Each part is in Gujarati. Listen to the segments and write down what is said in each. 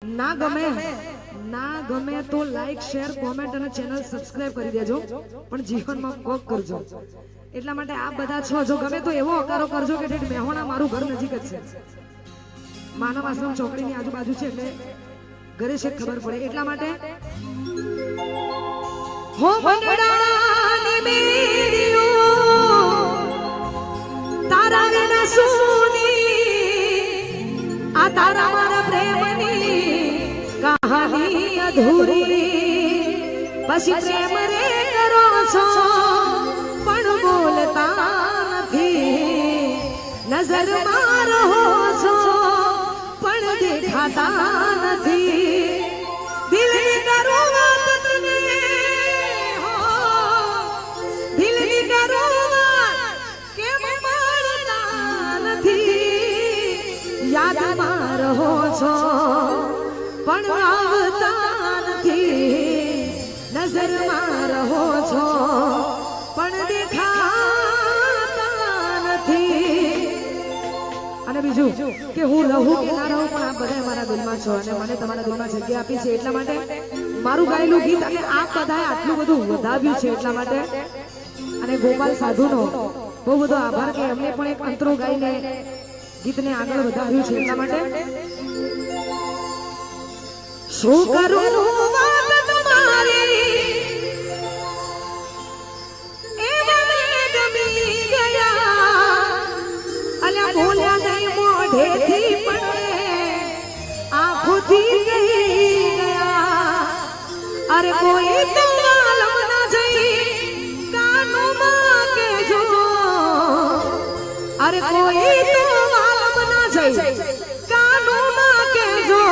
ના ગમે તો લાઈક શેર કોમેન્ટ અને ચેનલ સબસ્ક્રાઇબ કરી દેજો, પણ જીવનમાં કોક કરજો. એટલા માટે આપ બધા છો, જો ગમે તો એવો હકારો કરજો કે ઠેઠ મેહોણા મારું ઘર નજીક જ છે, માનવ આશ્રમ ચોકડીની આજુબાજુ છે, એટલે ઘરે છે ખબર પડે. એટલા માટે હો મંડળાની મેરીઓ તારા વિના સુની આ તારા મારા પ્રેમની કહાની અધૂરી. પછી પ્રેમ રે કરો છો પણ બોલતા નથી, નજર માં રહો છો પણ દેખાતા નથી. દિલની કરો વાત તને, દિલની કરો વાત કેમ માનતા નથી. યાદમાં રહો છો પણ આવતા નથી, નજરમાં રહો છો પણ દેખાતા નથી. અને બીજું કે હું રહું કે ના રહું, પણ આપ બધા મારા દિલમાં છો અને મને તમારા દિલમાં જગ્યા આપી છે. એટલા માટે મારું ગાયેલું ગીત અને આપ બધાએ આટલું બધું વધાવ્યું છે. એટલા માટે અને ગોપાલ સાધુનો બહુ બધો આભાર કે એમને પણ એક અંતરો ગાઈને ગીતને આગળ વધાવ્યું છે. એટલા માટે શું કરું વાત તમારી એ મને ગમી ગયા, અલ્યા બોલ્યા નહીં મોઢેથી પણ આંખોથી કહી ગયા. અરે કોઈ તો માલમ ના જઈ કાનોમાં કેજો, અરે કોઈ તો માલમ ના જઈ કાનોમાં કેજો.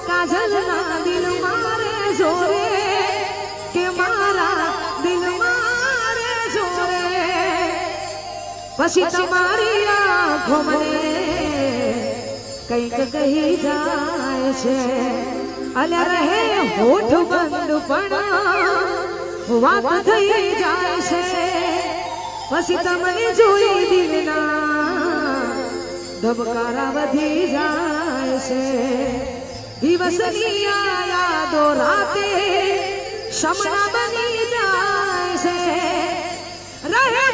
કાજલ ના દિલ મારે જોરે કે મારા દિલ મારે જોરે, પછી તમારી આંખો મને કંઈક કહી જાય છે. અલ્યા રહે હોઠ બંધ પણ વાત થઈ જાય છે. પછી તમને જોઈ દિલના ધબકારા વધી જાય છે. દિવસની યાદો રાતે શમના બની જાય છે.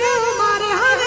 રહેવું મારે હવે